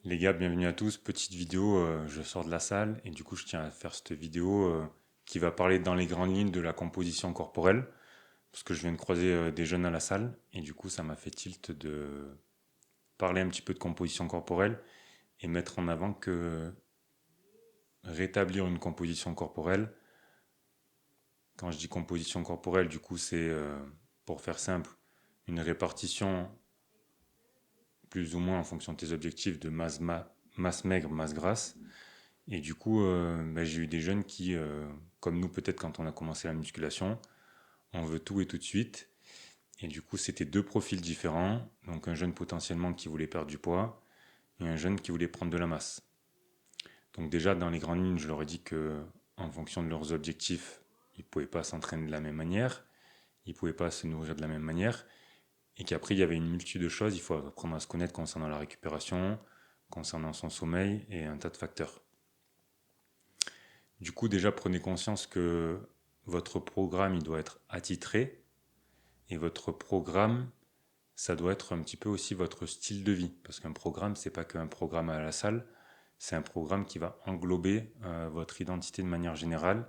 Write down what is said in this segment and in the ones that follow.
Les gars, bienvenue à tous. Petite vidéo, je sors de la salle et du coup je tiens à faire cette vidéo qui va parler dans les grandes lignes de la composition corporelle parce que je viens de croiser des jeunes à la salle et du coup ça m'a fait tilt de parler un petit peu de composition corporelle et mettre en avant que rétablir une composition corporelle, quand je dis composition corporelle, du coup c'est pour faire simple, une répartition plus ou moins en fonction de tes objectifs de masse maigre, masse grasse. Et du coup, j'ai eu des jeunes qui, comme nous peut-être quand on a commencé la musculation, on veut tout et tout de suite. Et du coup, c'était deux profils différents. Donc un jeune potentiellement qui voulait perdre du poids et un jeune qui voulait prendre de la masse. Donc déjà, dans les grandes lignes, je leur ai dit que en fonction de leurs objectifs, ils ne pouvaient pas s'entraîner de la même manière, ils ne pouvaient pas se nourrir de la même manière, et qu'après, il y avait une multitude de choses. Il faut apprendre à se connaître concernant la récupération, concernant son sommeil et un tas de facteurs. Du coup, déjà, prenez conscience que votre programme, il doit être attitré. Et votre programme, ça doit être un petit peu aussi votre style de vie. Parce qu'un programme, c'est pas qu'un programme à la salle. C'est un programme qui va englober votre identité de manière générale.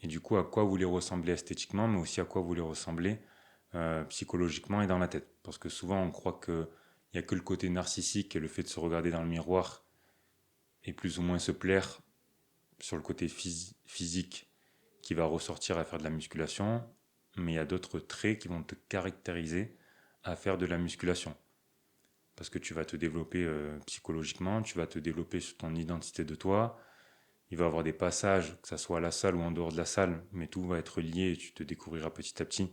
Et du coup, à quoi vous voulez ressembler esthétiquement, mais aussi à quoi vous voulez ressembler psychologiquement et dans la tête. Parce que souvent, on croit qu'il n'y a que le côté narcissique et le fait de se regarder dans le miroir et plus ou moins se plaire sur le côté physique qui va ressortir à faire de la musculation, mais il y a d'autres traits qui vont te caractériser à faire de la musculation. Parce que tu vas te développer psychologiquement, tu vas te développer sur ton identité de toi. Il va y avoir des passages, que ce soit à la salle ou en dehors de la salle, mais tout va être lié et tu te découvriras petit à petit,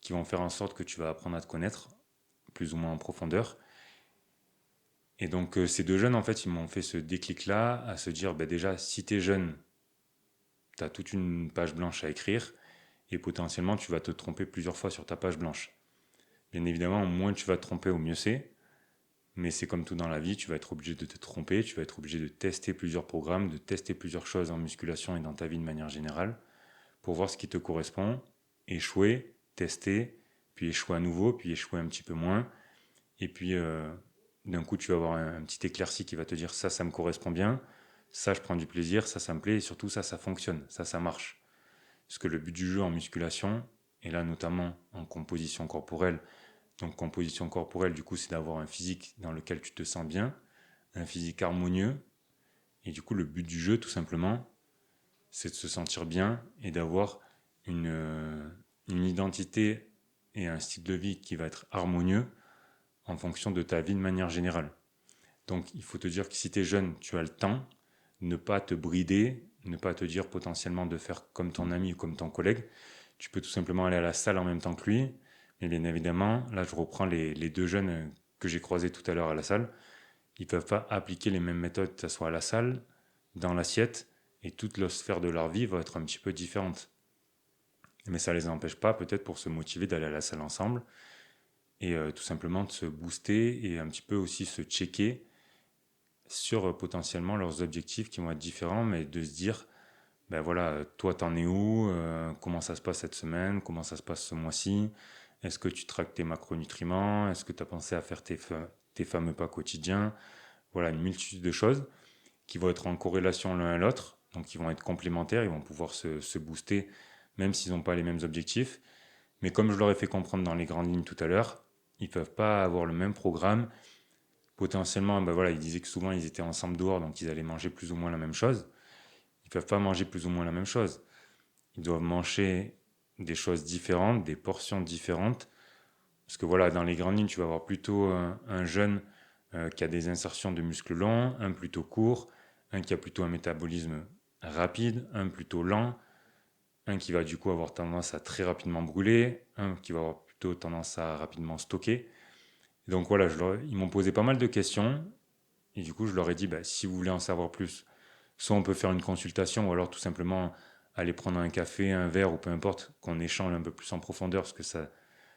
qui vont faire en sorte que tu vas apprendre à te connaître, plus ou moins en profondeur. Et donc ces deux jeunes, en fait, ils m'ont fait ce déclic-là, à se dire, déjà, si tu es jeune, tu as toute une page blanche à écrire, et potentiellement tu vas te tromper plusieurs fois sur ta page blanche. Bien évidemment, moins tu vas te tromper, au mieux c'est. Mais c'est comme tout dans la vie, tu vas être obligé de te tromper, tu vas être obligé de tester plusieurs programmes, de tester plusieurs choses en musculation et dans ta vie de manière générale, pour voir ce qui te correspond, échouer, tester, puis échouer à nouveau, puis échouer un petit peu moins. Et puis d'un coup, tu vas avoir un petit éclairci qui va te dire ça me correspond bien, ça je prends du plaisir, ça me plaît, et surtout ça fonctionne, ça marche. Parce que le but du jeu en musculation, et là notamment en composition corporelle, donc composition corporelle du coup c'est d'avoir un physique dans lequel tu te sens bien, un physique harmonieux, et du coup le but du jeu tout simplement c'est de se sentir bien et d'avoir une identité et un style de vie qui va être harmonieux en fonction de ta vie de manière générale. Donc il faut te dire que si tu es jeune, tu as le temps, ne pas te brider, ne pas te dire potentiellement de faire comme ton ami ou comme ton collègue. Tu peux tout simplement aller à la salle en même temps que lui. Mais bien évidemment, là je reprends les deux jeunes que j'ai croisés tout à l'heure à la salle. Ils ne peuvent pas appliquer les mêmes méthodes, que ce soit à la salle, dans l'assiette, et toute la sphère de leur vie va être un petit peu différente. Mais ça ne les empêche pas peut-être pour se motiver d'aller à la salle ensemble et tout simplement de se booster et un petit peu aussi se checker sur potentiellement leurs objectifs qui vont être différents, mais de se dire, voilà, toi t'en es où, comment ça se passe cette semaine, comment ça se passe ce mois-ci, est-ce que tu traques tes macronutriments, est-ce que tu as pensé à faire tes fameux pas quotidiens, voilà, une multitude de choses qui vont être en corrélation l'un à l'autre, donc qui vont être complémentaires, ils vont pouvoir se booster, même s'ils n'ont pas les mêmes objectifs, mais comme je leur ai fait comprendre dans les grandes lignes tout à l'heure, ils ne peuvent pas avoir le même programme. Potentiellement, voilà, ils disaient que souvent ils étaient ensemble dehors, donc ils allaient manger plus ou moins la même chose. Ils ne peuvent pas manger plus ou moins la même chose. Ils doivent manger des choses différentes, des portions différentes. Parce que voilà, dans les grandes lignes, tu vas avoir plutôt un jeune qui a des insertions de muscles longs, un plutôt court, un qui a plutôt un métabolisme rapide, un plutôt lent, un qui va du coup avoir tendance à très rapidement brûler, un qui va avoir plutôt tendance à rapidement stocker. Et donc voilà, ils m'ont posé pas mal de questions. Et du coup, je leur ai dit, si vous voulez en savoir plus, soit on peut faire une consultation, ou alors tout simplement aller prendre un café, un verre, ou peu importe, qu'on échange un peu plus en profondeur, parce que ça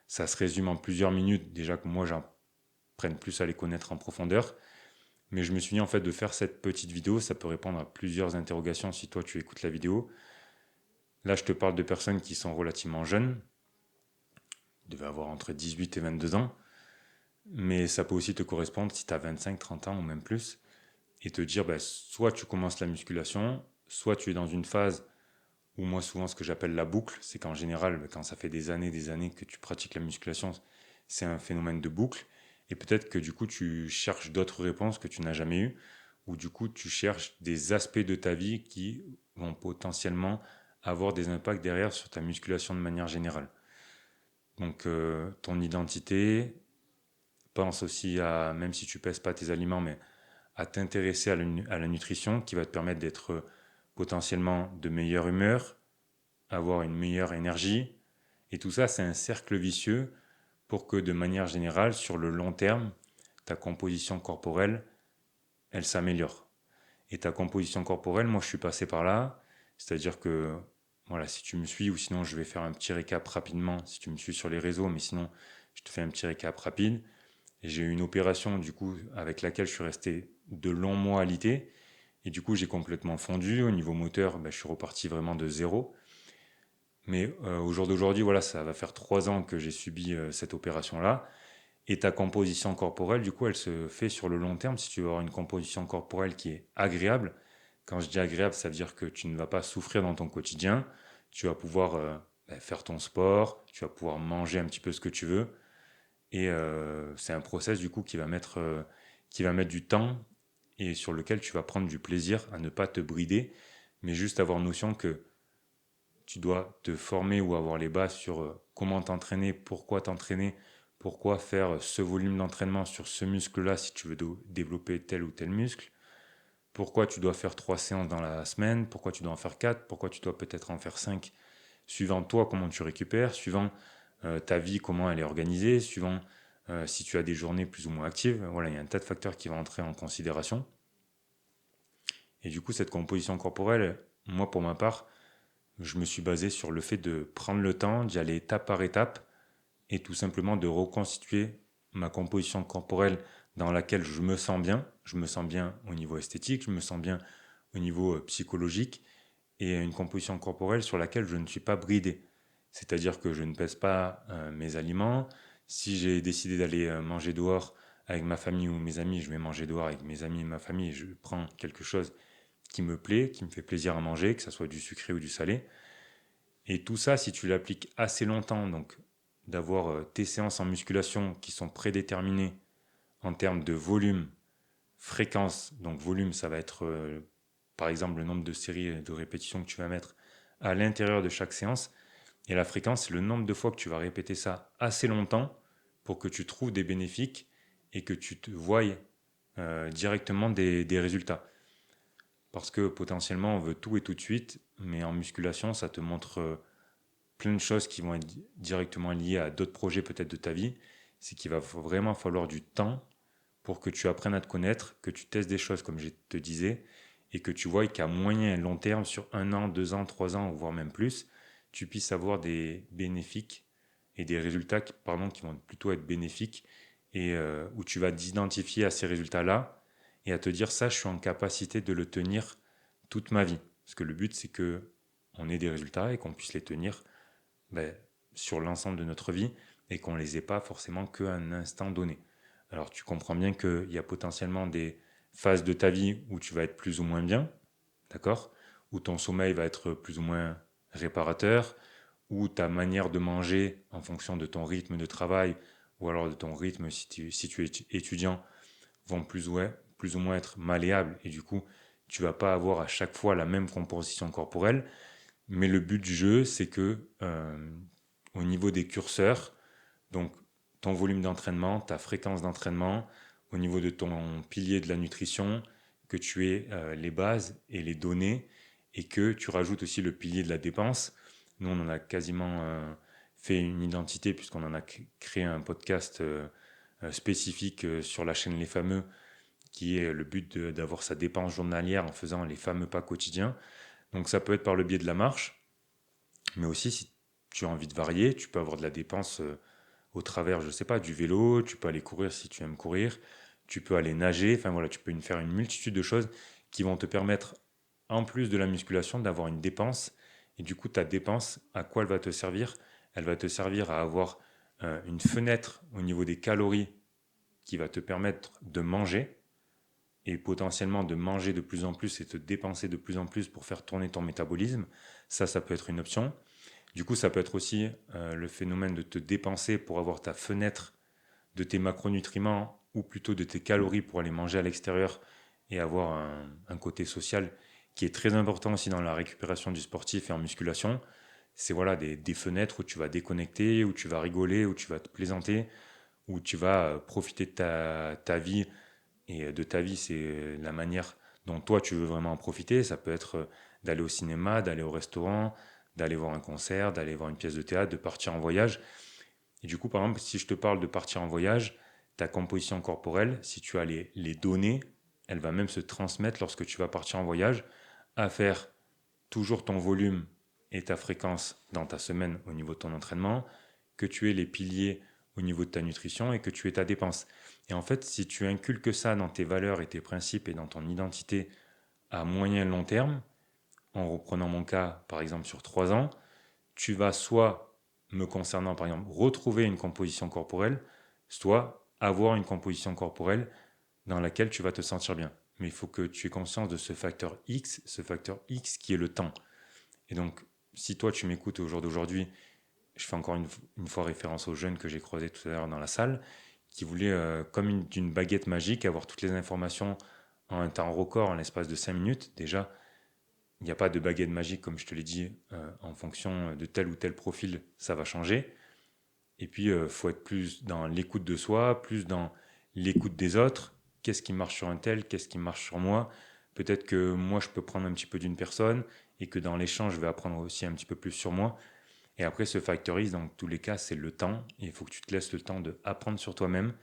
se résume en plusieurs minutes. Déjà que moi, j'apprenne plus à les connaître en profondeur. Mais je me suis dit, en fait, de faire cette petite vidéo, ça peut répondre à plusieurs interrogations si toi, tu écoutes la vidéo. Là, je te parle de personnes qui sont relativement jeunes, ils devaient avoir entre 18 et 22 ans. Mais ça peut aussi te correspondre si tu as 25, 30 ans ou même plus, et te dire, soit tu commences la musculation, soit tu es dans une phase où moi souvent ce que j'appelle la boucle, c'est qu'en général, quand ça fait des années que tu pratiques la musculation, c'est un phénomène de boucle, et peut-être que du coup tu cherches d'autres réponses que tu n'as jamais eues, ou du coup tu cherches des aspects de ta vie qui vont potentiellement avoir des impacts derrière sur ta musculation de manière générale. Donc ton identité, pense aussi à, même si tu pèses pas tes aliments, mais à t'intéresser à la nutrition qui va te permettre d'être potentiellement de meilleure humeur, avoir une meilleure énergie. Et tout ça, c'est un cercle vicieux pour que de manière générale, sur le long terme, ta composition corporelle, elle s'améliore. Et ta composition corporelle, moi je suis passé par là, c'est-à-dire que, voilà, si tu me suis, ou sinon je vais faire un petit récap rapidement, si tu me suis sur les réseaux, mais sinon je te fais un petit récap rapide. Et j'ai eu une opération du coup avec laquelle je suis resté de longs mois alité. Et du coup, j'ai complètement fondu. Au niveau moteur, je suis reparti vraiment de zéro. Mais au jour d'aujourd'hui, voilà, ça va faire 3 ans que j'ai subi cette opération-là. Et ta composition corporelle, du coup, elle se fait sur le long terme. Si tu veux avoir une composition corporelle qui est agréable, quand je dis agréable, ça veut dire que tu ne vas pas souffrir dans ton quotidien. Tu vas pouvoir faire ton sport, tu vas pouvoir manger un petit peu ce que tu veux. Et c'est un process du coup qui va mettre du temps et sur lequel tu vas prendre du plaisir à ne pas te brider, mais juste avoir notion que tu dois te former ou avoir les bases sur comment t'entraîner, pourquoi faire ce volume d'entraînement sur ce muscle-là si tu veux développer tel ou tel muscle, pourquoi tu dois faire 3 séances dans la semaine, pourquoi tu dois en faire 4, pourquoi tu dois peut-être en faire 5, suivant toi comment tu récupères, suivant ta vie comment elle est organisée, suivant si tu as des journées plus ou moins actives. Voilà, il y a un tas de facteurs qui vont entrer en considération. Et du coup, cette composition corporelle, moi pour ma part, je me suis basé sur le fait de prendre le temps, d'y aller étape par étape et tout simplement de reconstituer ma composition corporelle dans laquelle je me sens bien. Je me sens bien au niveau esthétique, je me sens bien au niveau psychologique et une composition corporelle sur laquelle je ne suis pas bridé. C'est-à-dire que je ne pèse pas mes aliments. Si j'ai décidé d'aller manger dehors avec ma famille ou mes amis, je vais manger dehors avec mes amis et ma famille et je prends quelque chose qui me plaît, qui me fait plaisir à manger, que ce soit du sucré ou du salé. Et tout ça, si tu l'appliques assez longtemps, donc d'avoir tes séances en musculation qui sont prédéterminées en termes de volume, fréquence, donc volume, ça va être par exemple le nombre de séries de répétitions que tu vas mettre à l'intérieur de chaque séance, et la fréquence, c'est le nombre de fois que tu vas répéter ça assez longtemps pour que tu trouves des bénéfiques et que tu te voyes directement des résultats. Parce que potentiellement, on veut tout et tout de suite, mais en musculation, ça te montre plein de choses qui vont être directement liées à d'autres projets peut-être de ta vie. C'est qu'il va vraiment falloir du temps pour que tu apprennes à te connaître, que tu testes des choses comme je te disais, et que tu vois qu'à moyen et long terme, sur 1 an, 2 ans, 3 ans, voire même plus, tu puisses avoir des bénéfiques et des résultats qui vont plutôt être bénéfiques et où tu vas t'identifier à ces résultats-là et à te dire ça, je suis en capacité de le tenir toute ma vie. Parce que le but, c'est que on ait des résultats et qu'on puisse les tenir ben, sur l'ensemble de notre vie et qu'on ne les ait pas forcément qu'à un instant donné. Alors tu comprends bien qu'il y a potentiellement des phases de ta vie où tu vas être plus ou moins bien, d'accord? Où ton sommeil va être plus ou moins réparateur, où ta manière de manger en fonction de ton rythme de travail ou alors de ton rythme si tu es étudiant vont plus ou moins être malléables et du coup tu vas pas avoir à chaque fois la même composition corporelle. Mais le but du jeu, c'est que au niveau des curseurs, donc ton volume d'entraînement, ta fréquence d'entraînement, au niveau de ton pilier de la nutrition, que tu aies les bases et les données et que tu rajoutes aussi le pilier de la dépense. Nous, on en a quasiment fait une identité puisqu'on en a créé un podcast spécifique sur la chaîne Les Fameux qui est le but d'avoir sa dépense journalière en faisant les fameux pas quotidiens. Donc ça peut être par le biais de la marche, mais aussi si tu as envie de varier, tu peux avoir de la dépense au travers, je sais pas, du vélo, tu peux aller courir si tu aimes courir, tu peux aller nager, enfin voilà, tu peux faire une multitude de choses qui vont te permettre, en plus de la musculation, d'avoir une dépense. Et du coup, ta dépense, à quoi elle va te servir? Elle va te servir à avoir une fenêtre au niveau des calories qui va te permettre de manger et potentiellement de manger de plus en plus et te dépenser de plus en plus pour faire tourner ton métabolisme. Ça peut être une option. Du coup, ça peut être aussi le phénomène de te dépenser pour avoir ta fenêtre de tes macronutriments ou plutôt de tes calories pour aller manger à l'extérieur et avoir un côté social qui est très important aussi dans la récupération du sportif et en musculation. C'est voilà, des fenêtres où tu vas déconnecter, où tu vas rigoler, où tu vas te plaisanter, où tu vas profiter de ta vie. Et de ta vie, c'est la manière dont toi tu veux vraiment en profiter. Ça peut être d'aller au cinéma, d'aller au restaurant, d'aller voir un concert, d'aller voir une pièce de théâtre, de partir en voyage. Et du coup, par exemple, si je te parle de partir en voyage, ta composition corporelle, si tu as les données, elle va même se transmettre lorsque tu vas partir en voyage, à faire toujours ton volume et ta fréquence dans ta semaine au niveau de ton entraînement, que tu aies les piliers au niveau de ta nutrition et que tu aies ta dépense. Et en fait, si tu inculques ça dans tes valeurs et tes principes et dans ton identité à moyen et long terme, en reprenant mon cas par exemple sur 3 ans, tu vas soit, me concernant par exemple, retrouver une composition corporelle, soit avoir une composition corporelle dans laquelle tu vas te sentir bien. Mais il faut que tu aies conscience de ce facteur X qui est le temps. Et donc, si toi tu m'écoutes au jour d'aujourd'hui, je fais encore une fois référence aux jeunes que j'ai croisés tout à l'heure dans la salle, qui voulaient, comme d'une baguette magique, avoir toutes les informations en un temps record, en l'espace de 5 minutes. Déjà, il n'y a pas de baguette magique, comme je te l'ai dit, en fonction de tel ou tel profil, ça va changer. Et puis, il faut être plus dans l'écoute de soi, plus dans l'écoute des autres. Qu'est-ce qui marche sur un tel, qu'est-ce qui marche sur moi. Peut-être que moi, je peux prendre un petit peu d'une personne et que dans l'échange, je vais apprendre aussi un petit peu plus sur moi. Et après, ce facteur X, dans tous les cas, c'est le temps. Et il faut que tu te laisses le temps d'apprendre sur toi-même.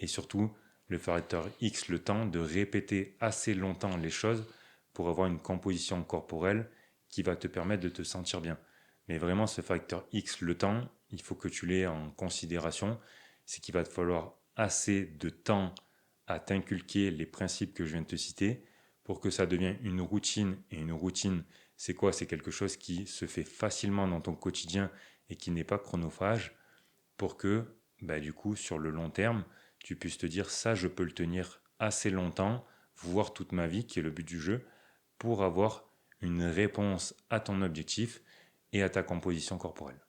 Et surtout, le facteur X, le temps de répéter assez longtemps les choses pour avoir une composition corporelle qui va te permettre de te sentir bien. Mais vraiment, ce facteur X, le temps, il faut que tu l'aies en considération. C'est qu'il va te falloir assez de temps à t'inculquer les principes que je viens de te citer pour que ça devienne une routine. Et une routine, c'est quoi? C'est quelque chose qui se fait facilement dans ton quotidien et qui n'est pas chronophage pour que, bah, du coup, sur le long terme, tu puisses te dire ça, je peux le tenir assez longtemps, voire toute ma vie, qui est le but du jeu, pour avoir une réponse à ton objectif et à ta composition corporelle.